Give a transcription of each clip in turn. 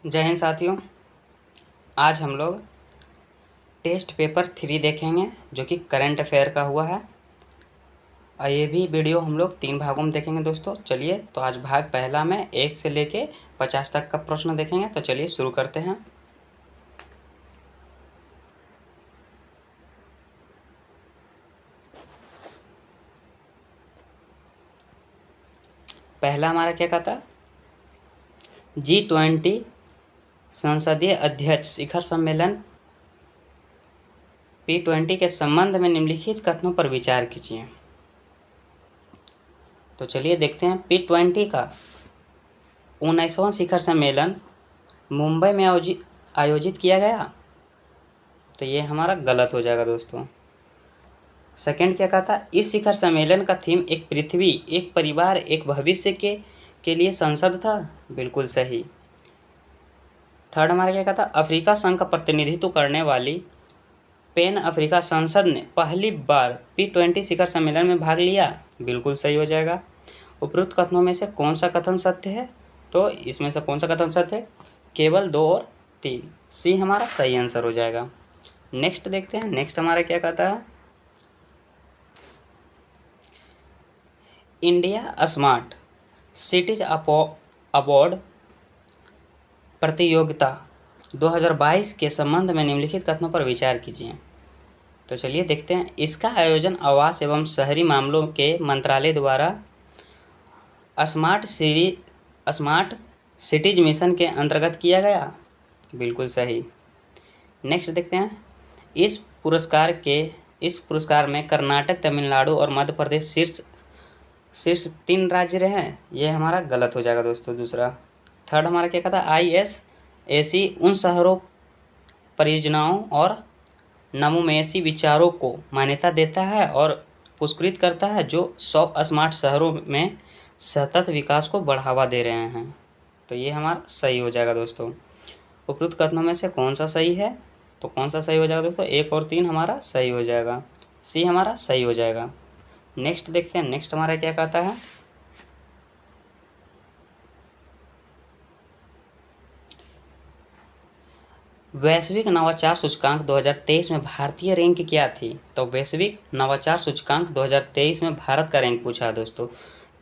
जय हिंद साथियों। आज हम लोग टेस्ट पेपर 3 देखेंगे जो कि करंट अफेयर का हुआ है। और ये भी वीडियो हम लोग 3 भागों में देखेंगे दोस्तों। चलिए, तो आज भाग पहला में 1 से लेके 50 तक का प्रश्न देखेंगे। तो चलिए शुरू करते हैं। पहला हमारा क्या कहता है, G20 संसदीय अध्यक्ष शिखर सम्मेलन P20 के संबंध में निम्नलिखित कथनों पर विचार कीजिए। तो चलिए देखते हैं। P20 का 19वां शिखर सम्मेलन मुंबई में आयोजित किया गया। तो ये हमारा गलत हो जाएगा दोस्तों। सेकंड क्या कहा था, इस शिखर सम्मेलन का थीम एक पृथ्वी, एक परिवार, एक भविष्य के लिए संसद था। बिल्कुल सही। थर्ड हमारा क्या कहा था, अफ्रीका संघ का प्रतिनिधित्व करने वाली पैन अफ्रीका संसद ने पहली बार P20 शिखर सम्मेलन में भाग लिया। बिल्कुल सही हो जाएगा। उपरोक्त कथनों में से कौन सा कथन सत्य है? तो इसमें से कौन सा कथन सत्य है? केवल 2 और 3। सी हमारा सही आंसर हो जाएगा। नेक्स्ट देखते हैं। नेक्स्ट हमारा क्या कहता है, इंडिया स्मार्ट सिटीज अवार्ड प्रतियोगिता 2022 के संबंध में निम्नलिखित कथनों पर विचार कीजिए। तो चलिए देखते हैं। इसका आयोजन आवास एवं शहरी मामलों के मंत्रालय द्वारा स्मार्ट सिटीज मिशन के अंतर्गत किया गया। बिल्कुल सही। नेक्स्ट देखते हैं। इस पुरस्कार में कर्नाटक, तमिलनाडु और मध्य प्रदेश शीर्ष 3 राज्य रहे हैं। ये हमारा गलत हो जाएगा दोस्तों। दूसरा थर्ड हमारा क्या कहता है, ISAC उन शहरों, परियोजनाओं और नवोन्मेषी विचारों को मान्यता देता है और पुरस्कृत करता है जो 100 स्मार्ट शहरों में सतत विकास को बढ़ावा दे रहे हैं। तो ये हमारा सही हो जाएगा दोस्तों। उपरोक्त कथनों में से कौन सा सही है? तो कौन सा सही हो जाएगा दोस्तों? 1 और 3 हमारा सही हो जाएगा। सी हमारा सही हो जाएगा। नेक्स्ट देखते हैं। नेक्स्ट हमारा क्या कहता है, वैश्विक नवाचार सूचकांक 2023 में भारतीय रैंक क्या थी? तो वैश्विक नवाचार सूचकांक 2023 में भारत का रैंक पूछा है दोस्तों।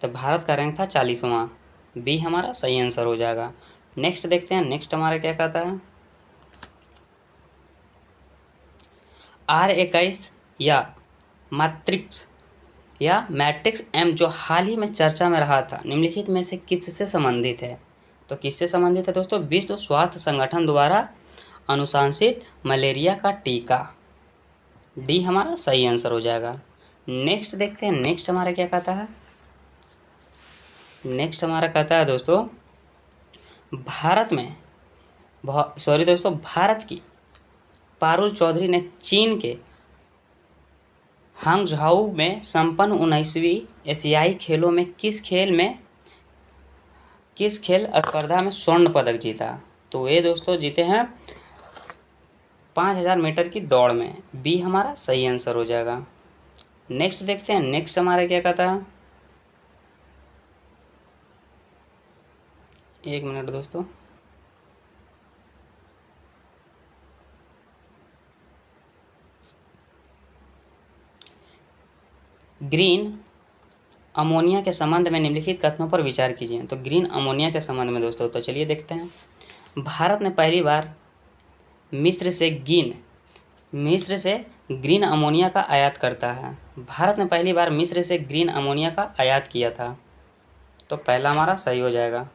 तो भारत का रैंक था 40वां। बी हमारा सही आंसर हो जाएगा। नेक्स्ट देखते हैं। नेक्स्ट हमारा क्या कहता है, R21 या मैट्रिक्स M जो हाल ही में चर्चा में रहा था, निम्नलिखित में से किससे संबंधित है? तो किससे संबंधित है दोस्तों? विश्व स्वास्थ्य संगठन द्वारा अनुशंसित मलेरिया का टीका। डी हमारा सही आंसर हो जाएगा। नेक्स्ट देखते हैं। नेक्स्ट हमारा क्या कहता है, नेक्स्ट हमारा कहता है दोस्तों, भारत की पारुल चौधरी ने चीन के हांगझाऊ में संपन्न 19वीं एशियाई खेलों में किस खेल स्पर्धा में स्वर्ण पदक जीता? तो ये दोस्तों जीते हैं 5000 मीटर की दौड़ में। बी हमारा सही आंसर हो जाएगा। नेक्स्ट देखते हैं। नेक्स्ट हमारा क्या कहता है, 1 मिनट दोस्तों। ग्रीन अमोनिया के संबंध में निम्नलिखित कथनों पर विचार कीजिए। तो ग्रीन अमोनिया के संबंध में दोस्तों, तो चलिए देखते हैं। भारत ने पहली बार मिस्र से ग्रीन अमोनिया का आयात करता है। भारत ने पहली बार मिस्र से ग्रीन अमोनिया का आयात किया था। तो पहला हमारा सही हो जाएगा।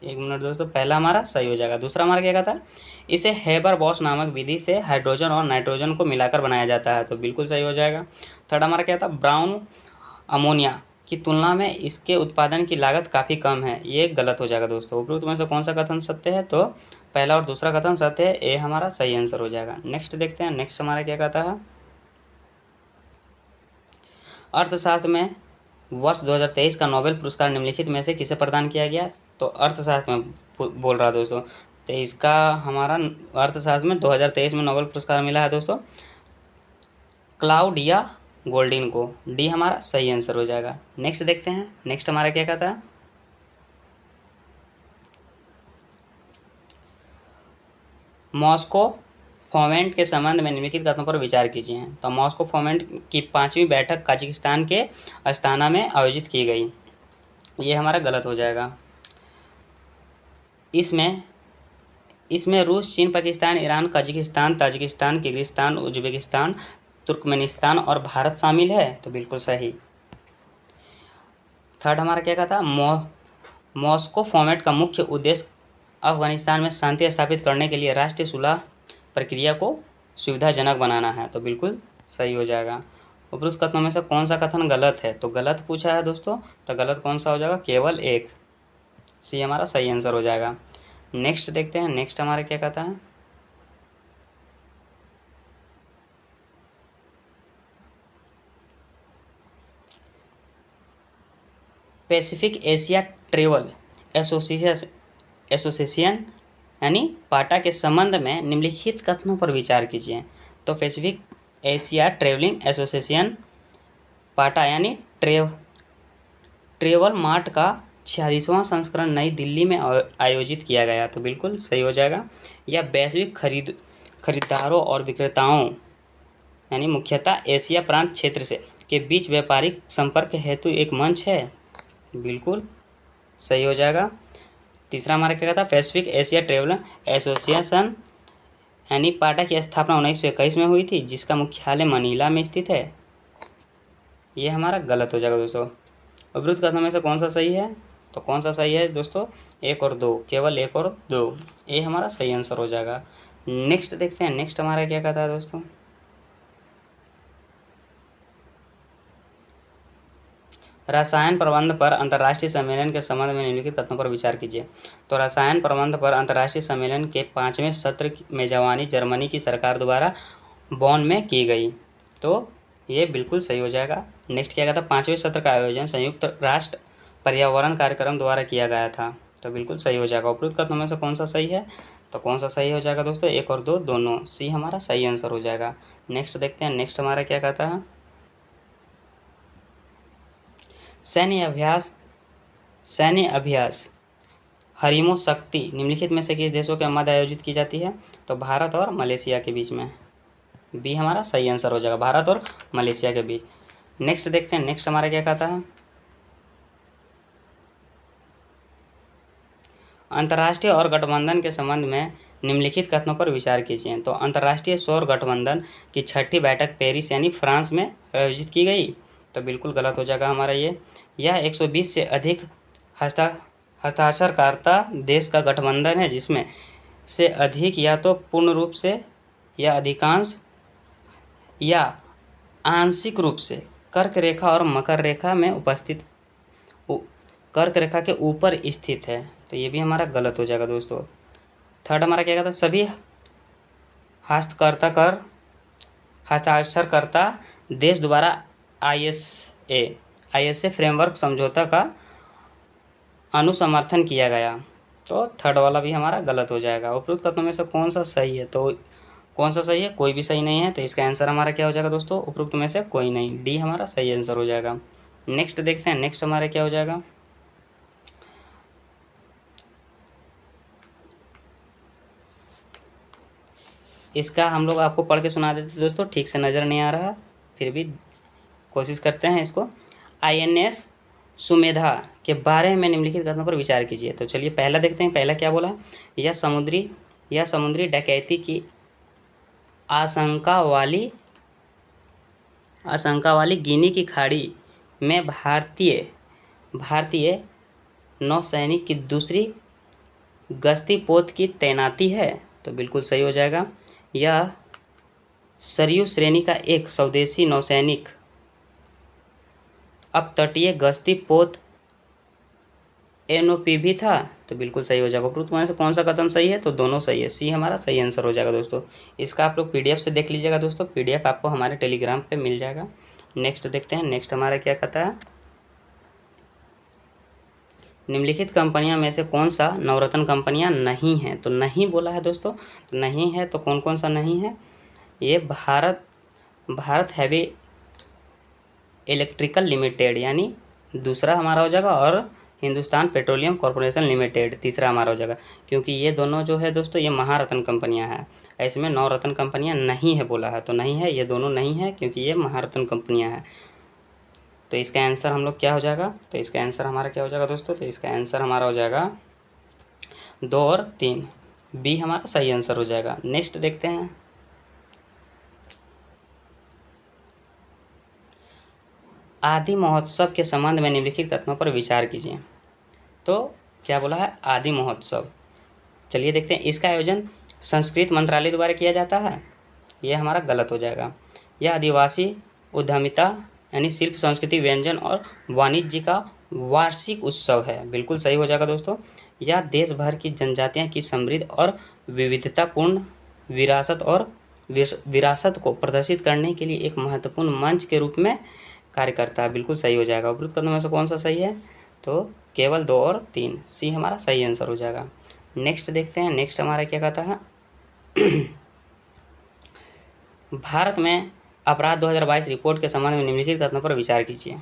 1 मिनट दोस्तों, पहला हमारा सही हो जाएगा। दूसरा हमारा क्या कहता है, इसे हेबर बॉश नामक विधि से हाइड्रोजन और नाइट्रोजन को मिलाकर बनाया जाता है। तो बिल्कुल सही हो जाएगा। थर्ड हमारा क्या था, ब्राउन अमोनिया की तुलना में इसके उत्पादन की लागत काफ़ी कम है। ये गलत हो जाएगा दोस्तों। उपरोक्त में से कौन सा कथन सत्य है? तो पहला और दूसरा कथन सत्य है। ए हमारा सही आंसर हो जाएगा। नेक्स्ट देखते हैं। नेक्स्ट हमारा क्या कहता है, अर्थशास्त्र में वर्ष 2023 का नोबेल पुरस्कार निम्नलिखित में से किसे प्रदान किया गया? तो अर्थशास्त्र में बोल रहा है दोस्तों। तो इसका हमारा अर्थशास्त्र में 2023 में नोबेल पुरस्कार मिला है दोस्तों क्लाउडिया गोल्डिन को। डी हमारा सही आंसर हो जाएगा। नेक्स्ट देखते हैं। नेक्स्ट हमारा क्या कहता है, मॉस्को फॉर्मेट के संबंध में निम्नलिखित कथनों पर विचार कीजिए। तो मॉस्को फॉर्मेट की 5वीं बैठक कजाकिस्तान के अस्ताना में आयोजित की गई। ये हमारा गलत हो जाएगा। इसमें रूस, चीन, Pakistan, Iran, Kazakhstan, Tajikistan, Kyrgyzstan, Uzbekistan, Turkmenistan और भारत शामिल है। तो बिल्कुल सही। थर्ड हमारा क्या कहता है, मॉस्को फॉर्मेट का मुख्य उद्देश्य अफगानिस्तान में शांति स्थापित करने के लिए राष्ट्रीय सुलह प्रक्रिया को सुविधाजनक बनाना है। तो बिल्कुल सही हो जाएगा। उपरोक्त कथनों में से कौन सा कथन गलत है? तो गलत पूछा है दोस्तों, तो गलत कौन सा हो जाएगा? केवल एक। सी हमारा सही आंसर हो जाएगा। नेक्स्ट देखते हैं, नेक्स्ट हमारा क्या कहता है, पैसिफिक एशिया ट्रेवल एसोसिएशन यानी पाटा के संबंध में निम्नलिखित कथनों पर विचार कीजिए। तो पैसिफिक एशिया ट्रेवलिंग एसोसिएशन पाटा यानी ट्रेवल मार्ट का 46वां संस्करण नई दिल्ली में आयोजित किया गया। तो बिल्कुल सही हो जाएगा। यह वैश्विक खरीदारों और विक्रेताओं यानी मुख्यतः एशिया प्रांत क्षेत्र से के बीच व्यापारिक संपर्क हेतु एक मंच है। बिल्कुल सही हो जाएगा। तीसरा हमारा क्या कहता है, पैसिफिक एशिया ट्रेवल एसोसिएशन यानी पाटा की स्थापना 1921 में हुई थी, जिसका मुख्यालय मनीला में स्थित है। ये हमारा गलत हो जाएगा दोस्तों। उपरोक्त कथनों में से कौन सा सही है? तो कौन सा सही है दोस्तों? 1 और 2, केवल 1 और 2। ये हमारा सही आंसर हो जाएगा। नेक्स्ट देखते हैं, नेक्स्ट हमारा क्या कहता है दोस्तों, रसायन प्रबंध पर अंतर्राष्ट्रीय सम्मेलन के संबंध में निम्नलिखित तथ्यों पर विचार कीजिए। तो रसायन प्रबंध पर अंतर्राष्ट्रीय सम्मेलन के 5वें सत्र की मेजबानी जर्मनी की सरकार द्वारा बॉन में की गई। तो ये बिल्कुल सही हो जाएगा। नेक्स्ट क्या कहता है, 5वें सत्र का आयोजन संयुक्त राष्ट्र पर्यावरण कार्यक्रम द्वारा किया गया था। तो बिल्कुल सही हो जाएगा। उपरोक्त कथनों में से कौन सा सही है? तो कौन सा सही हो जाएगा दोस्तों? 1 और 2 दोनों। सी हमारा सही आंसर हो जाएगा। नेक्स्ट देखते हैं, नेक्स्ट हमारा क्या कहता है, सैन्य अभ्यास हरिमो शक्ति निम्नलिखित में से किस देशों के मध्य आयोजित की जाती है? तो भारत और मलेशिया के बीच में। बी हमारा सही आंसर हो जाएगा, भारत और मलेशिया के बीच। नेक्स्ट देखते हैं, नेक्स्ट हमारा क्या कहता है, अंतर्राष्ट्रीय और गठबंधन के संबंध में निम्नलिखित कथनों पर विचार कीजिए। तो अंतर्राष्ट्रीय सौर गठबंधन की 6ठी बैठक पेरिस यानी फ्रांस में आयोजित की गई। तो बिल्कुल गलत हो जाएगा हमारा ये। यह 120 से अधिक हस्ताक्षरकर्ता देश का गठबंधन है, जिसमें से अधिक या तो पूर्ण रूप से या अधिकांश या आंशिक रूप से कर्क रेखा और मकर रेखा में उपस्थित कर्क रेखा के ऊपर स्थित है। तो ये भी हमारा गलत हो जाएगा दोस्तों। थर्ड हमारा क्या कहता है, सभी हस्ताक्षरकर्ता देश द्वारा ISA फ्रेमवर्क समझौता का अनुसमर्थन किया गया। तो थर्ड वाला भी हमारा गलत हो जाएगा। उपरोक्त कथनों में से कौन सा सही है? तो कौन सा सही है? कोई भी सही नहीं है। तो इसका आंसर हमारा क्या हो जाएगा दोस्तों? उपरोक्त में से कोई नहीं। डी हमारा सही आंसर हो जाएगा। नेक्स्ट देखते हैं, नेक्स्ट हमारा क्या हो जाएगा, इसका हम लोग आपको पढ़ के सुना देते दोस्तों, ठीक से नज़र नहीं आ रहा, फिर भी कोशिश करते हैं इसको। INS सुमेधा के बारे में निम्नलिखित कथनों पर विचार कीजिए। तो चलिए पहला देखते हैं, पहला क्या बोला, यह समुद्री डकैती की आशंका वाली गिनी की खाड़ी में भारतीय नौसैनिक की दूसरी गश्ती पोत की तैनाती है। तो बिल्कुल सही हो जाएगा। यह सरयू श्रेणी का एक स्वदेशी नौसैनिक अपतटीय गश्ती पोत NOP भी था। तो बिल्कुल सही हो जाएगा। उपरोक्त में से कौन सा कथन सही है? तो दोनों सही है। सी हमारा सही आंसर हो जाएगा दोस्तों। इसका आप लोग PDF से देख लीजिएगा दोस्तों, PDF आपको हमारे टेलीग्राम पे मिल जाएगा। नेक्स्ट देखते हैं, नेक्स्ट हमारा क्या कहता है, निम्नलिखित कंपनियां में से कौन सा नवरत्न कंपनियां नहीं हैं? तो नहीं बोला है दोस्तों, तो नहीं है तो कौन कौन सा नहीं है? ये भारत हैवी इलेक्ट्रिकल लिमिटेड यानी दूसरा हमारा हो जाएगा, और हिंदुस्तान पेट्रोलियम कॉरपोरेशन लिमिटेड तीसरा हमारा हो जाएगा, क्योंकि ये दोनों जो है दोस्तों ये महारत्न कंपनियां हैं। इसमें नवरत्न कंपनियां नहीं है बोला है, तो नहीं है, ये दोनों नहीं है क्योंकि ये महारत्न कंपनियां हैं। तो इसका आंसर हम लोग क्या हो जाएगा, तो इसका आंसर हमारा क्या हो जाएगा दोस्तों, तो इसका आंसर हमारा हो जाएगा 2 और 3, बी हमारा सही आंसर हो जाएगा। नेक्स्ट देखते हैं, आदि महोत्सव के संबंध में निम्नलिखित कथनों पर विचार कीजिए। तो क्या बोला है, आदि महोत्सव। चलिए देखते हैं, इसका आयोजन संस्कृत मंत्रालय द्वारा किया जाता है, यह हमारा गलत हो जाएगा। यह आदिवासी उद्यमिता यानी शिल्प, संस्कृति, व्यंजन और वाणिज्य का वार्षिक उत्सव है, बिल्कुल सही हो जाएगा दोस्तों। यह देश भर की जनजातियों की समृद्ध और विविधतापूर्ण विरासत को प्रदर्शित करने के लिए एक महत्वपूर्ण मंच के रूप में कार्य करता है, बिल्कुल सही हो जाएगा। उपरोक्त कथनों में से कौन सा सही है, तो केवल 2 और 3, सी हमारा सही आंसर हो जाएगा। नेक्स्ट देखते हैं, नेक्स्ट हमारा क्या कहता है भारत में अपराध 2022 रिपोर्ट के संबंध में निम्नलिखित कथनों पर विचार कीजिए।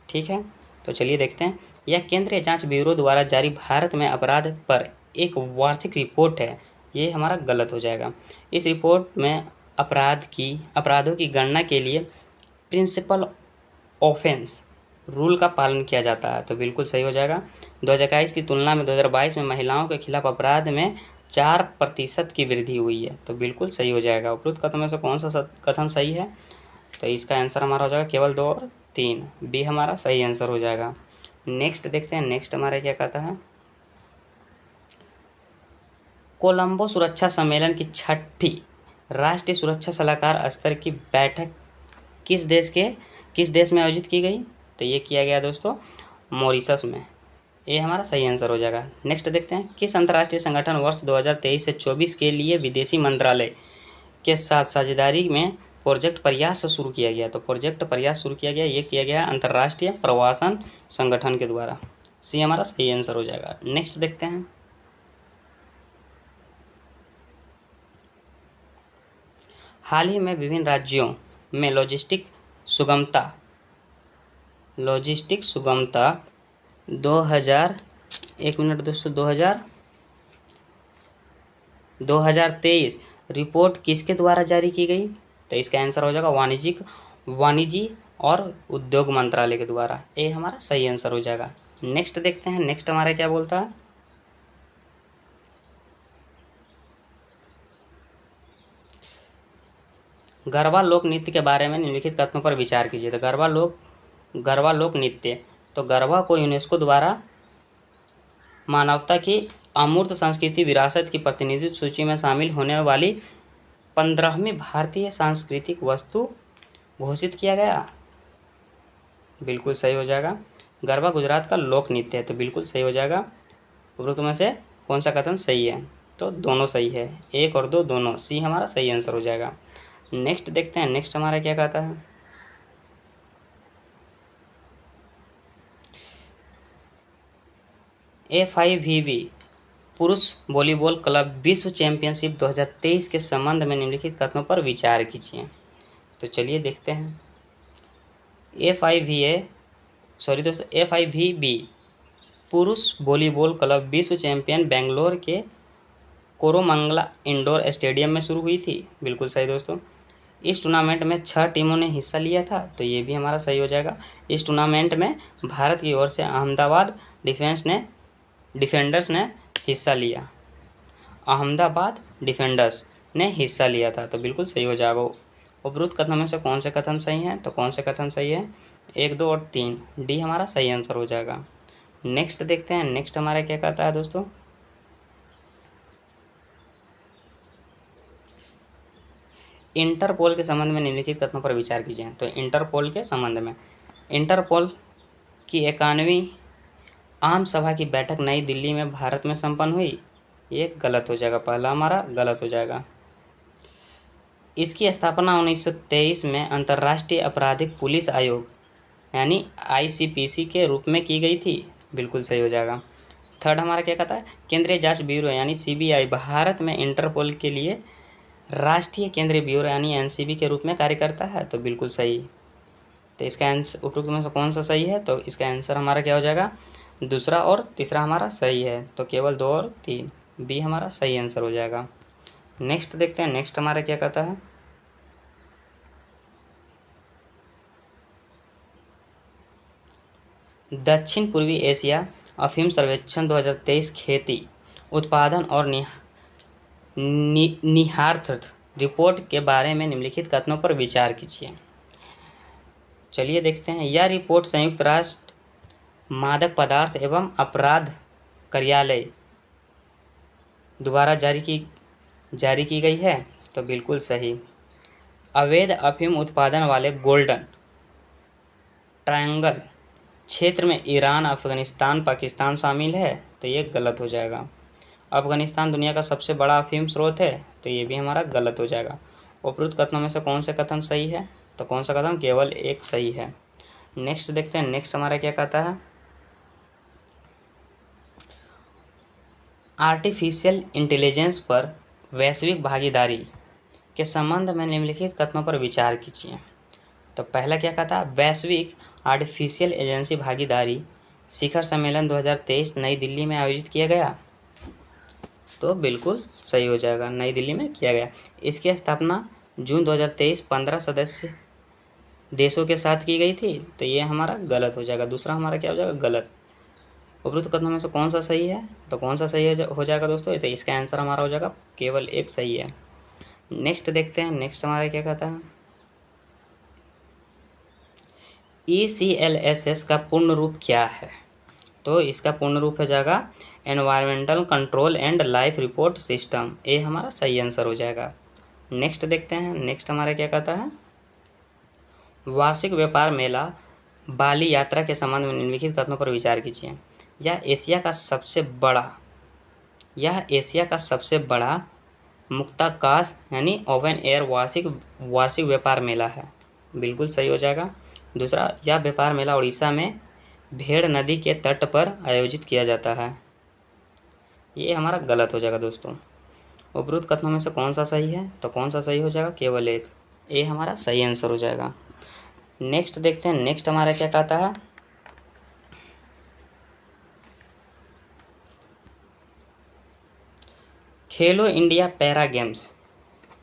ठीक है, तो चलिए देखते हैं, यह केंद्रीय जांच ब्यूरो द्वारा जारी भारत में अपराध पर एक वार्षिक रिपोर्ट है, ये हमारा गलत हो जाएगा। इस रिपोर्ट में अपराधों की गणना के लिए प्रिंसिपल ऑफेंस रूल का पालन किया जाता है, तो बिल्कुल सही हो जाएगा। 2021 की तुलना में 2022 में महिलाओं के खिलाफ अपराध में 4% की वृद्धि हुई है, तो बिल्कुल सही हो जाएगा। उपरोक्त कथनों में से कौन सा कथन सही है, तो इसका आंसर हमारा हो जाएगा केवल 2 और 3, बी हमारा सही आंसर हो जाएगा। नेक्स्ट देखते हैं, नेक्स्ट हमारा क्या कहता है, कोलंबो सुरक्षा सम्मेलन की 6ठी राष्ट्रीय सुरक्षा सलाहकार स्तर की बैठक किस देश में आयोजित की गई, तो ये किया गया दोस्तों मॉरिशस में, ये हमारा सही आंसर हो जाएगा। नेक्स्ट देखते हैं, किस अंतर्राष्ट्रीय संगठन वर्ष 2023 से 24 के लिए विदेशी मंत्रालय के साथ साझेदारी में प्रोजेक्ट प्रयास शुरू किया गया, तो प्रोजेक्ट प्रयास शुरू किया गया, ये किया गया अंतर्राष्ट्रीय प्रवासन संगठन के द्वारा, सी हमारा सही आंसर हो जाएगा। नेक्स्ट देखते हैं, हाल ही में विभिन्न राज्यों में लॉजिस्टिक सुगमता 2023 रिपोर्ट किसके द्वारा जारी की गई, तो इसका आंसर हो जाएगा वाणिज्य और उद्योग मंत्रालय के द्वारा, ये हमारा सही आंसर हो जाएगा। नेक्स्ट देखते हैं, नेक्स्ट हमारा क्या बोलता है, गरबा लोक नृत्य के बारे में निम्नलिखित कथनों पर विचार कीजिए। तो गरबा लोक नृत्य, तो गरबा को यूनेस्को द्वारा मानवता की अमूर्त संस्कृति विरासत की प्रतिनिधित्व सूची में शामिल होने वाली 15वीं भारतीय सांस्कृतिक वस्तु घोषित किया गया, बिल्कुल सही हो जाएगा। गरबा गुजरात का लोक नृत्य है, तो बिल्कुल सही हो जाएगा। उपरोक्त में से कौन सा कथन सही है, तो दोनों सही है, 1 और 2 दोनों, सी हमारा सही आंसर हो जाएगा। नेक्स्ट देखते हैं, नेक्स्ट हमारा क्या कहता है, FIVB पुरुष वॉलीबॉल क्लब विश्व चैंपियनशिप 2023 के संबंध में निम्नलिखित कथनों पर विचार कीजिए। तो चलिए देखते हैं, FIVB पुरुष वॉलीबॉल क्लब विश्व चैंपियन बेंगलोर के कोरोमंगला इंडोर स्टेडियम में शुरू हुई थी, बिल्कुल सही दोस्तों। इस टूर्नामेंट में 6 टीमों ने हिस्सा लिया था, तो ये भी हमारा सही हो जाएगा। इस टूर्नामेंट में भारत की ओर से अहमदाबाद डिफेंडर्स ने हिस्सा लिया, अहमदाबाद डिफेंडर्स ने हिस्सा लिया था, तो बिल्कुल सही हो जाएगा। उपरोक्त कथनों में से कौन से कथन सही हैं, तो कौन से कथन सही है, 1, 2 और 3, डी हमारा सही आंसर हो जाएगा। नेक्स्ट देखते हैं, नेक्स्ट हमारा क्या कहता है दोस्तों, इंटरपोल के संबंध में निम्नलिखित कथनों पर विचार कीजिए। तो इंटरपोल के संबंध में, इंटरपोल की 91वीं आम सभा की बैठक नई दिल्ली में भारत में संपन्न हुई, ये गलत हो जाएगा, पहला हमारा गलत हो जाएगा। इसकी स्थापना 1923 में अंतर्राष्ट्रीय आपराधिक पुलिस आयोग यानी ICPC के रूप में की गई थी, बिल्कुल सही हो जाएगा। थर्ड हमारा क्या कहता है, केंद्रीय जांच ब्यूरो यानी CBI भारत में इंटरपोल के लिए राष्ट्रीय केंद्रीय ब्यूरो यानी NCB के रूप में कार्य करता है, तो बिल्कुल सही। तो इसका आंसर उपरोक्त में से कौन सा सही है? तो इसका आंसर हमारा क्या हो जाएगा? दूसरा और तीसरा हमारा सही है, तो केवल 2 और 3, बी हमारा सही आंसर हो जाएगा। नेक्स्ट देखते हैं, नेक्स्ट हमारा क्या कहता है। दक्षिण पूर्वी एशिया अफीम सर्वेक्षण 2023 खेती उत्पादन और निहितार्थ रिपोर्ट के बारे में निम्नलिखित कथनों पर विचार कीजिए। चलिए देखते हैं। यह रिपोर्ट संयुक्त राष्ट्र मादक पदार्थ एवं अपराध कार्यालय द्वारा जारी की गई है, तो बिल्कुल सही। अवैध अफीम उत्पादन वाले गोल्डन ट्रायंगल क्षेत्र में ईरान, अफगानिस्तान, पाकिस्तान शामिल है, तो ये गलत हो जाएगा। अफगानिस्तान दुनिया का सबसे बड़ा अफीम स्रोत है, तो ये भी हमारा गलत हो जाएगा। उपरोक्त कथनों में से कौन सा कथन सही है? तो कौन सा कथन? केवल एक सही है। नेक्स्ट देखते हैं, नेक्स्ट हमारा क्या कहता है। आर्टिफिशियल इंटेलिजेंस पर वैश्विक भागीदारी के संबंध में निम्नलिखित कथनों पर विचार कीजिए। तो पहला क्या कहता है? वैश्विक आर्टिफिशियल एजेंसी भागीदारी शिखर सम्मेलन 2023 नई दिल्ली में आयोजित किया गया, तो बिल्कुल सही हो जाएगा, नई दिल्ली में किया गया। इसकी स्थापना जून 2023 15 सदस्य देशों के साथ की गई थी, तो ये हमारा गलत हो जाएगा। दूसरा हमारा क्या हो जाएगा? गलत। उपरोक्त कथनों में से कौन सा सही है? तो कौन सा सही हो जाएगा दोस्तों? तो इसका आंसर हमारा हो जाएगा केवल एक सही है। नेक्स्ट देखते हैं, नेक्स्ट हमारा क्या कहता है। ECLSS का पूर्ण रूप क्या है? तो इसका पूर्ण रूप हो जाएगा environmental control and life report system, ये हमारा सही आंसर हो जाएगा। नेक्स्ट देखते हैं, नेक्स्ट हमारा क्या कहता है। वार्षिक व्यापार मेला बाली यात्रा के संबंध में निम्नलिखित कथनों पर विचार कीजिए। यह एशिया का सबसे बड़ा मुक्ताकाश यानी ओपन एयर वार्षिक व्यापार मेला है, बिल्कुल सही हो जाएगा। दूसरा, यह व्यापार मेला उड़ीसा में भेड़ नदी के तट पर आयोजित किया जाता है, ये हमारा गलत हो जाएगा दोस्तों। उपरोक्त कथनों में से कौन सा सही है? तो कौन सा सही हो जाएगा? केवल एक, ये हमारा सही आंसर हो जाएगा। नेक्स्ट देखते हैं, नेक्स्ट हमारा क्या कहता है। खेलो इंडिया पैरा गेम्स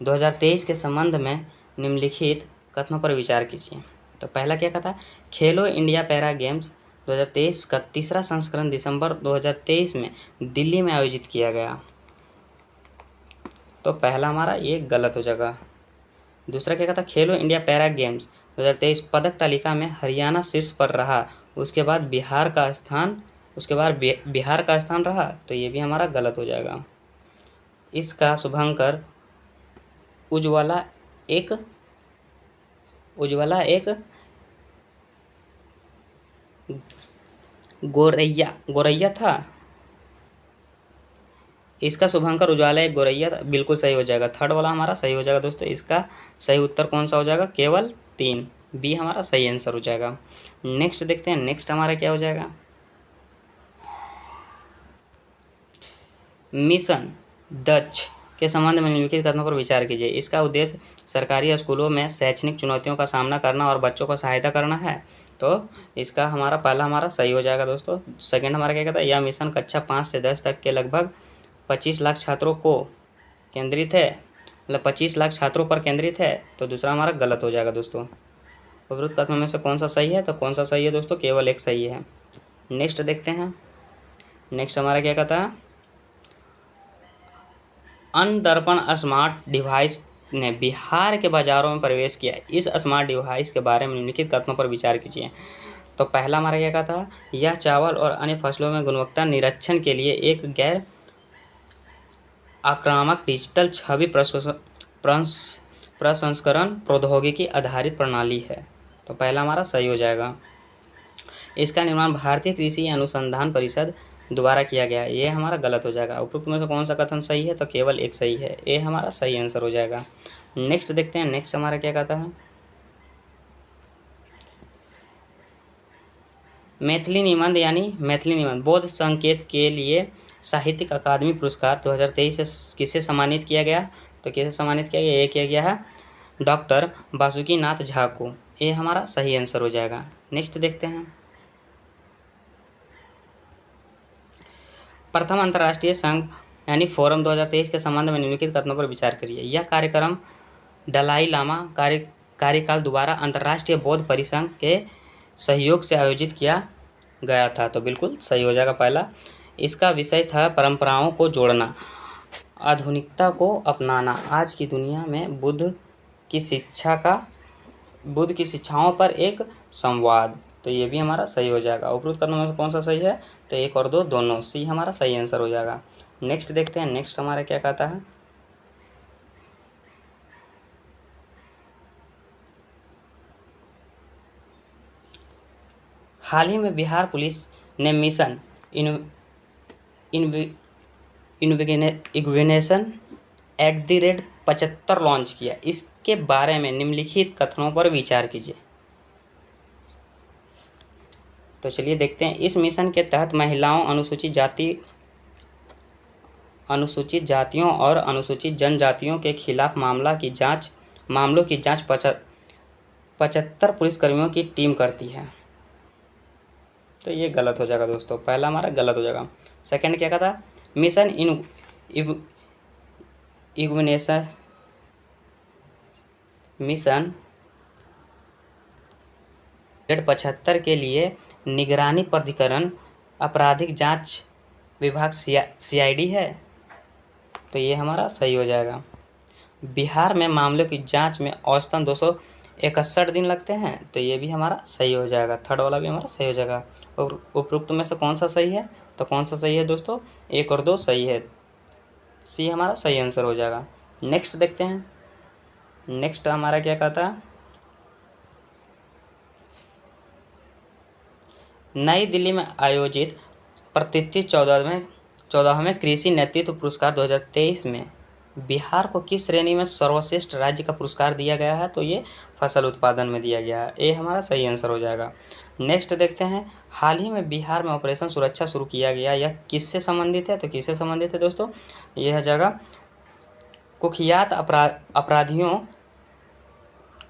2023 के संबंध में निम्नलिखित कथनों पर विचार कीजिए। तो पहला क्या कहता है। खेलो इंडिया पैरा गेम्स 2023 का तीसरा संस्करण दिसंबर 2023 में दिल्ली में आयोजित किया गया, तो पहला हमारा ये गलत हो जाएगा। दूसरा क्या कहता है। खेलो इंडिया पैरा गेम्स 2023 पदक तालिका में हरियाणा शीर्ष पर रहा, उसके बाद बिहार का स्थान रहा, तो ये भी हमारा गलत हो जाएगा। इसका शुभंकर उज्ज्वला एक गोरैया था। इसका शुभंकर उज्ज्वला एक गोरैया था, बिल्कुल सही हो जाएगा। थर्ड वाला हमारा सही हो जाएगा दोस्तों। इसका सही उत्तर कौन सा हो जाएगा? केवल 3, बी हमारा सही आंसर हो जाएगा। नेक्स्ट देखते हैं, नेक्स्ट हमारा क्या हो जाएगा। मिशन डच के संबंध में निम्नलिखित कथनों पर विचार कीजिए। इसका उद्देश्य सरकारी स्कूलों में शैक्षणिक चुनौतियों का सामना करना और बच्चों को सहायता करना है, तो इसका हमारा पहला हमारा सही हो जाएगा दोस्तों। सेकंड हमारा क्या कहता है। यह मिशन कक्षा 5 से 10 तक के लगभग 25 लाख छात्रों को केंद्रित है, मतलब 25 लाख छात्रों पर केंद्रित है, तो दूसरा हमारा गलत हो जाएगा दोस्तों। उपरोक्त कथनों में से कौन सा सही है? तो कौन सा सही है दोस्तों? केवल एक सही है। नेक्स्ट देखते हैं, नेक्स्ट हमारा क्या कहता है। अनदर्पण स्मार्ट डिवाइस ने बिहार के बाज़ारों में प्रवेश किया। इस स्मार्ट डिवाइस के बारे में निम्नलिखित कथनों पर विचार कीजिए। तो पहला हमारा क्या कहता है। यह चावल और अन्य फसलों में गुणवत्ता निरीक्षण के लिए एक गैर आक्रामक डिजिटल छवि प्रसंस्करण प्रौद्योगिकी आधारित प्रणाली है, तो पहला हमारा सही हो जाएगा। इसका निर्माण भारतीय कृषि अनुसंधान परिषद द्वारा किया गया, ये हमारा गलत हो जाएगा। उपरोक्त में से कौन सा कथन सही है? तो केवल एक सही है, ये हमारा सही आंसर हो जाएगा। नेक्स्ट देखते हैं, नेक्स्ट हमारा क्या कहता है। मैथिली निबंध बौद्ध संकेत के लिए साहित्यिक अकादमी पुरस्कार 2023 से किसे सम्मानित किया गया? तो किसे सम्मानित किया गया? ये किया गया है डॉक्टर वासुकी नाथ झा को। ये हमारा सही आंसर हो जाएगा। नेक्स्ट देखते हैं, प्रथम अंतर्राष्ट्रीय संघ यानी फोरम 2023 के संबंध में निम्नलिखित कथनों पर विचार करिए। यह कार्यक्रम दलाई लामा कार्यकाल द्वारा अंतर्राष्ट्रीय बौद्ध परिसंघ के सहयोग से आयोजित किया गया था, तो बिल्कुल सही हो जाएगा पहला। इसका विषय था परंपराओं को जोड़ना, आधुनिकता को अपनाना, आज की दुनिया में बुद्ध की शिक्षाओं पर एक संवाद, तो ये भी हमारा सही हो जाएगा। उपरोक्त कथनों में से कौन सा सही है, तो 1 और 2 दोनों, सी हमारा सही आंसर हो जाएगा। नेक्स्ट देखते हैं, नेक्स्ट हमारा क्या कहता है, हाल ही में बिहार पुलिस ने मिशन इग्वेनेशन @75 लॉन्च किया। इसके बारे में निम्नलिखित कथनों पर विचार कीजिए। तो चलिए देखते हैं, इस मिशन के तहत महिलाओं, अनुसूचित जातियों और अनुसूचित जनजातियों के खिलाफ मामलों की जांच 75 पुलिसकर्मियों की टीम करती है, तो ये गलत हो जाएगा दोस्तों, पहला हमारा गलत हो जाएगा। सेकंड क्या कहता है, मिशन इग्वेनेशन 75 के लिए निगरानी प्राधिकरण आपराधिक जांच विभाग CID है, तो ये हमारा सही हो जाएगा। बिहार में मामलों की जांच में औसतन 261 दिन लगते हैं, तो ये भी हमारा सही हो जाएगा, थर्ड वाला भी हमारा सही हो जाएगा। और उपरोक्त में से कौन सा सही है, तो कौन सा सही है दोस्तों, 1 और 2 सही है, सी हमारा सही आंसर हो जाएगा। नेक्स्ट देखते हैं, नेक्स्ट हमारा क्या कहता है, नई दिल्ली में आयोजित प्रतिष्ठित 14वें कृषि नेतृत्व पुरस्कार 2023 में बिहार को किस श्रेणी में सर्वश्रेष्ठ राज्य का पुरस्कार दिया गया है, तो ये फसल उत्पादन में दिया गया है, ये हमारा सही आंसर हो जाएगा। नेक्स्ट देखते हैं, हाल ही में बिहार में ऑपरेशन सुरक्षा शुरू किया गया, यह किससे संबंधित है, तो किससे संबंधित है दोस्तों, यह हो जाएगा कुख्यात अपराधियों,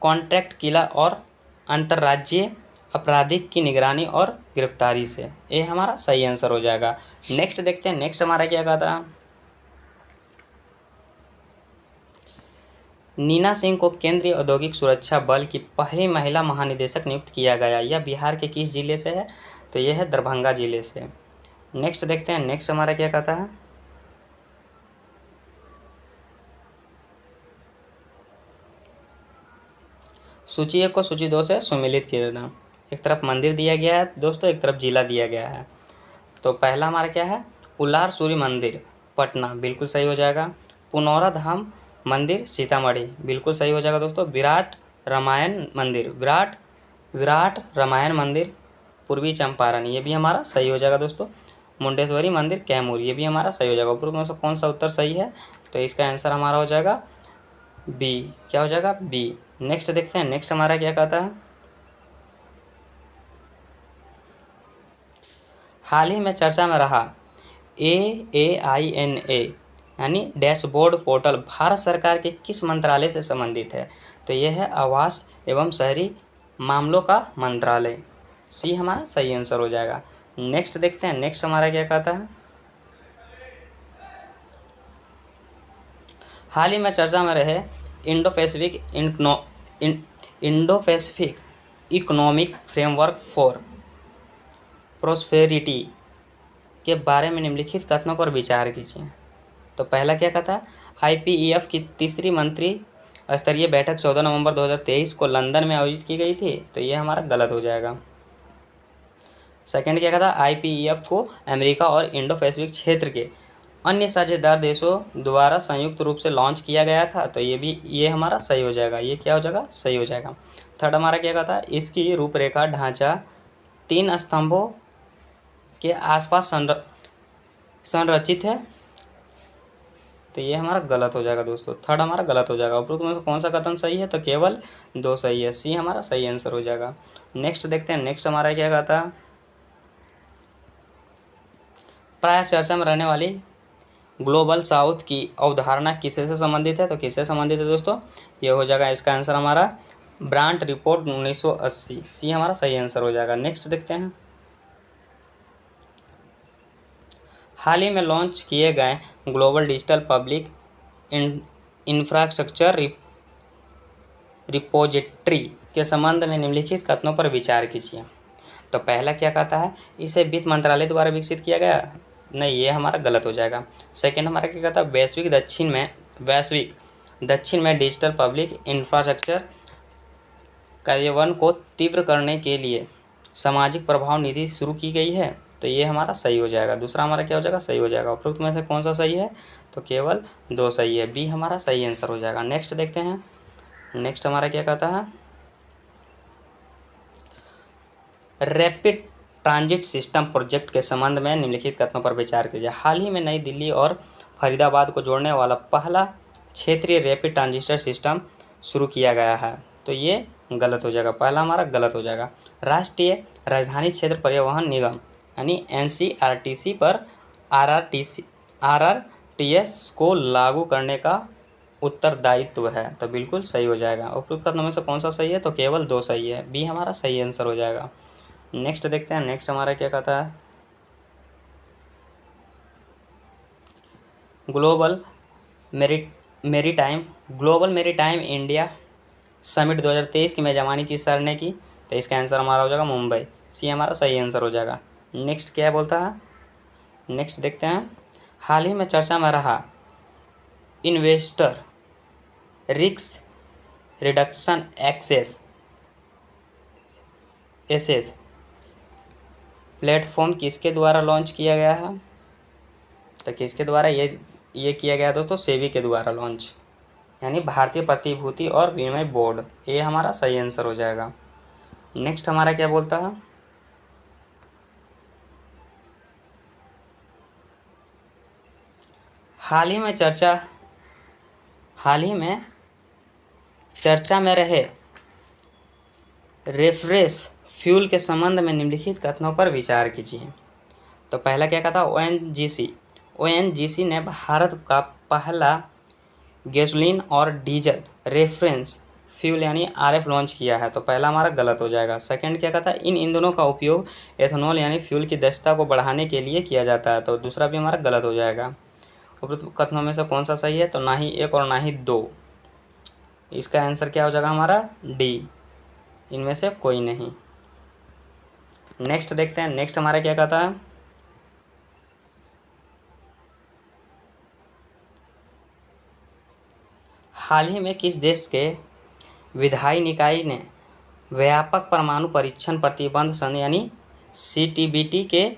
कॉन्ट्रैक्ट किलर और अंतर्राज्यीय आपराधिक की निगरानी और गिरफ्तारी से, ये हमारा सही आंसर हो जाएगा। नेक्स्ट देखते हैं, नेक्स्ट हमारा क्या कहता है, नीना सिंह को केंद्रीय औद्योगिक सुरक्षा बल की पहली महिला महानिदेशक नियुक्त किया गया, यह बिहार के किस जिले से है, तो यह है दरभंगा जिले से। नेक्स्ट देखते हैं, नेक्स्ट हमारा क्या कहता है, सूची 1 को सूची 2 से सुमेलित करना। एक तरफ मंदिर दिया गया है दोस्तों, एक तरफ जिला दिया गया है, तो पहला हमारा क्या है, उलार सूर्य मंदिर पटना, बिल्कुल सही हो जाएगा। पुनौरा धाम मंदिर सीतामढ़ी, बिल्कुल सही हो जाएगा दोस्तों। विराट रामायण मंदिर पूर्वी चंपारण, ये भी हमारा सही हो जाएगा दोस्तों। मुंडेश्वरी मंदिर कैमूर, ये भी हमारा सही हो जाएगा। उपरोक्त में से कौन सा उत्तर सही है, तो इसका आंसर हमारा हो जाएगा बी, क्या हो जाएगा बी। नेक्स्ट देखते हैं, नेक्स्ट हमारा क्या कहता है, हाल ही में चर्चा में रहा AAINA यानी डैशबोर्ड पोर्टल भारत सरकार के किस मंत्रालय से संबंधित है, तो यह है आवास एवं शहरी मामलों का मंत्रालय, सी हमारा सही आंसर हो जाएगा। नेक्स्ट देखते हैं, नेक्स्ट हमारा क्या कहता है, हाल ही में चर्चा में रहे Indo Pacific economic framework for prosperity के बारे में निम्नलिखित कथनों पर विचार कीजिए। तो पहला क्या कहता है, IPEF की तीसरी मंत्री स्तरीय बैठक 14 नवंबर 2023 को लंदन में आयोजित की गई थी, तो ये हमारा गलत हो जाएगा। सेकंड क्या कहता है, IPEF को अमेरिका और इंडो पैसिफिक क्षेत्र के अन्य साझेदार देशों द्वारा संयुक्त रूप से लॉन्च किया गया था, तो ये हमारा सही हो जाएगा, ये क्या हो जाएगा सही हो जाएगा। थर्ड हमारा क्या कहता है, इसकी रूपरेखा ढांचा 3 स्तंभों के आसपास संरचित है, तो ये हमारा गलत हो जाएगा दोस्तों, थर्ड हमारा गलत हो जाएगा। उपरोक्त में से कौन सा कथन सही है, तो केवल 2 सही है, सी हमारा सही आंसर हो जाएगा। नेक्स्ट देखते हैं, नेक्स्ट हमारा क्या कहता है, प्राय चर्चा में रहने वाली ग्लोबल साउथ की अवधारणा किससे संबंधित है, तो किससे संबंधित है दोस्तों, ये हो जाएगा इसका आंसर हमारा ब्रांट रिपोर्ट 1980, सी हमारा सही आंसर हो जाएगा। नेक्स्ट देखते हैं, हाल ही में लॉन्च किए गए global digital public infrastructure repository के संबंध में निम्नलिखित कथनों पर विचार कीजिए। तो पहला क्या कहता है, इसे वित्त मंत्रालय द्वारा विकसित किया गया, नहीं, ये हमारा गलत हो जाएगा। सेकंड हमारा क्या कहता है, वैश्विक दक्षिण में डिजिटल पब्लिक इंफ्रास्ट्रक्चर कार्यान्वयन को तीव्र करने के लिए सामाजिक प्रभाव निधि शुरू की गई है, तो ये हमारा सही हो जाएगा। दूसरा हमारा क्या हो जाएगा, सही हो जाएगा। उपरोक्त में से कौन सा सही है, तो केवल 2 सही है, बी हमारा सही आंसर हो जाएगा। नेक्स्ट देखते हैं, नेक्स्ट हमारा क्या कहता है, रैपिड ट्रांजिट सिस्टम प्रोजेक्ट के संबंध में निम्नलिखित कथनों पर विचार कीजिए। हाल ही में नई दिल्ली और फरीदाबाद को जोड़ने वाला पहला क्षेत्रीय रैपिड ट्रांजिस्टर सिस्टम शुरू किया गया है, तो ये गलत हो जाएगा, पहला हमारा गलत हो जाएगा। राष्ट्रीय राजधानी क्षेत्र परिवहन निगम यानी NCRTC पर RRTS को लागू करने का उत्तरदायित्व है, तो बिल्कुल सही हो जाएगा। उपरोक्त कथनों में से कौन सा सही है, तो केवल 2 सही है, बी हमारा सही आंसर हो जाएगा। नेक्स्ट देखते हैं, नेक्स्ट हमारा क्या कहता है, ग्लोबल मेरीटाइम इंडिया समिट 2023 की मेजबानी किस शहर ने की, तो इसका आंसर हमारा हो जाएगा मुंबई, सी हमारा सही आंसर हो जाएगा। नेक्स्ट क्या बोलता है, नेक्स्ट देखते हैं, हाल ही में चर्चा में रहा investor risk reduction access platform किसके द्वारा लॉन्च किया गया है, तो किसके द्वारा ये किया गया दोस्तों, सेबी के द्वारा लॉन्च, यानी भारतीय प्रतिभूति और विनिमय बोर्ड, ये हमारा सही आंसर हो जाएगा। नेक्स्ट हमारा क्या बोलता है, हाल ही में चर्चा में रहे रेफरेंस फ्यूल के संबंध में निम्नलिखित कथनों पर विचार कीजिए। तो पहला क्या कहता है, ONGC ने भारत का पहला गैसोलीन और डीजल रेफरेंस फ्यूल यानी RF लॉन्च किया है, तो पहला हमारा गलत हो जाएगा। सेकंड क्या कहता है, इन ईंधनों का उपयोग एथेनॉल यानी फ्यूल की दक्षता को बढ़ाने के लिए किया जाता है, तो दूसरा भी हमारा गलत हो जाएगा। उपरोक्त कथनों में से कौन सा सही है, तो ना ही 1 और ना ही 2, इसका आंसर क्या हो जाएगा हमारा डी, इनमें से कोई नहीं। नेक्स्ट देखते हैं, नेक्स्ट हमारा क्या कहता है, हाल ही में किस देश के विधायी निकाय ने व्यापक परमाणु परीक्षण प्रतिबंध संधि यानी CTBT के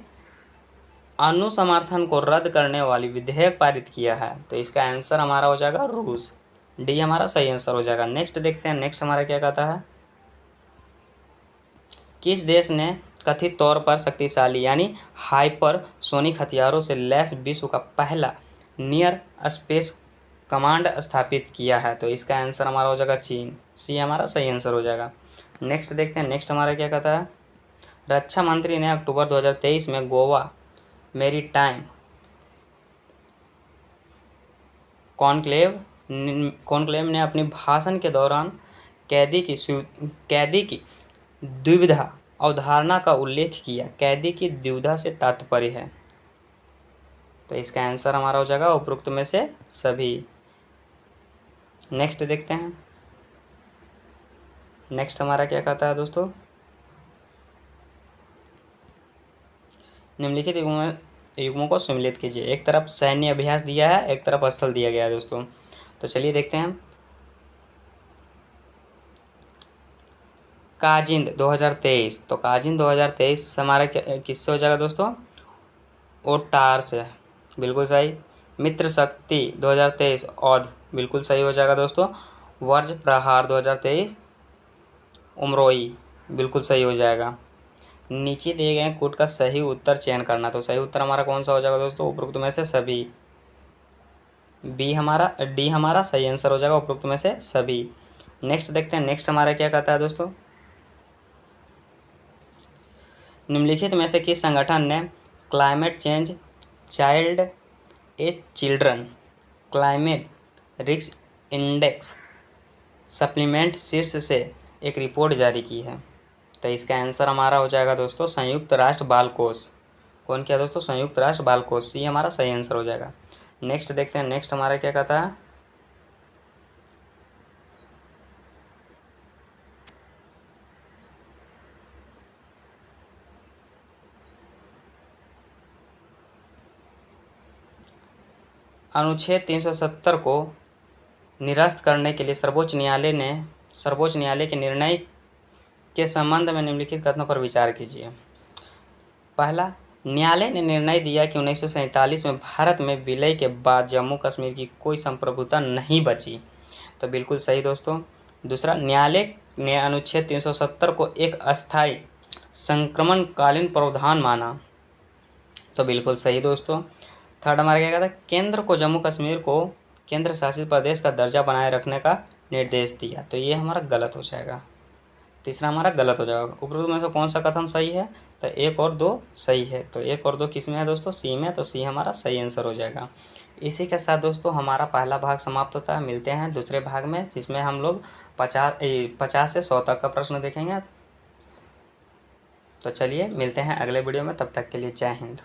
अनुसमर्थन को रद्द करने वाली विधेयक पारित किया है, तो इसका आंसर हमारा हो जाएगा रूस, डी हमारा सही आंसर हो जाएगा। नेक्स्ट देखते हैं, नेक्स्ट हमारा क्या कहता है, किस देश ने कथित तौर पर शक्तिशाली यानी हाइपरसोनिक हथियारों से लैस विश्व का पहला नियर स्पेस कमांड स्थापित किया है, तो इसका आंसर हमारा हो जाएगा चीन, सी हमारा सही आंसर हो जाएगा। नेक्स्ट देखते हैं, नेक्स्ट हमारा क्या कहता है, रक्षा मंत्री ने अक्टूबर 2023 में गोवा मेरीटाइम कॉन्क्लेव ने अपनी भाषण के दौरान कैदी की द्विविधा अवधारणा का उल्लेख किया, कैदी की द्विविधा से तात्पर्य है, तो इसका आंसर हमारा हो जाएगा उपरोक्त में से सभी। नेक्स्ट देखते हैं, नेक्स्ट हमारा क्या कहता है दोस्तों, निम्नलिखित युग्मों को सम्मिलित कीजिए। एक तरफ सैन्य अभ्यास दिया है, एक तरफ स्थल दिया गया है दोस्तों, तो चलिए देखते हैं। काजिंद 2023, तो काजिंद 2023 हमारा किससे हो जाएगा दोस्तों, ओटार से, बिल्कुल सही। मित्र शक्ति 2023 औध, बिल्कुल सही हो जाएगा दोस्तों। वर्ज प्रहार 2023 उमरोई, बिल्कुल सही हो जाएगा। नीचे दिए गए कोड का सही उत्तर चयन करना, तो सही उत्तर हमारा कौन सा हो जाएगा दोस्तों, उपरोक्त में से सभी, डी हमारा सही आंसर हो जाएगा उपरोक्त में से सभी। नेक्स्ट देखते हैं, नेक्स्ट हमारा क्या कहता है दोस्तों, निम्नलिखित में से किस संगठन ने climate change children climate risk index supplement शीर्ष से एक रिपोर्ट जारी की है। तो इसका आंसर हमारा हो जाएगा दोस्तों संयुक्त राष्ट्र बाल कोष। कौन किया दोस्तों? संयुक्त राष्ट्र बाल कोष। ये हमारा सही आंसर हो जाएगा। नेक्स्ट देखते हैं, नेक्स्ट हमारा क्या कहता है। अनुच्छेद 370 को निरस्त करने के लिए सर्वोच्च न्यायालय के निर्णय के संबंध में निम्नलिखित कथनों पर विचार कीजिए। पहला, न्यायालय ने निर्णय दिया कि 1947 में भारत में विलय के बाद जम्मू कश्मीर की कोई संप्रभुता नहीं बची। तो बिल्कुल सही दोस्तों। दूसरा, न्यायालय ने अनुच्छेद 370 को एक अस्थायी संक्रमणकालीन प्रावधान माना। तो बिल्कुल सही दोस्तों। थर्ड हमारा क्या कहता है, केंद्र को जम्मू कश्मीर को केंद्र शासित प्रदेश का दर्जा बनाए रखने का निर्देश दिया। तो ये हमारा गलत हो जाएगा। तीसरा हमारा गलत हो जाएगा। उपरोक्त में से कौन सा कथन सही है? तो 1 और 2 सही है। तो 1 और 2 किस में है दोस्तों? सी में। तो सी हमारा सही आंसर हो जाएगा। इसी के साथ दोस्तों हमारा पहला भाग समाप्त होता है। मिलते हैं दूसरे भाग में, जिसमें हम लोग 50 से 100 तक का प्रश्न देखेंगे। तो चलिए मिलते हैं अगले वीडियो में, तब तक के लिए जय हिंद।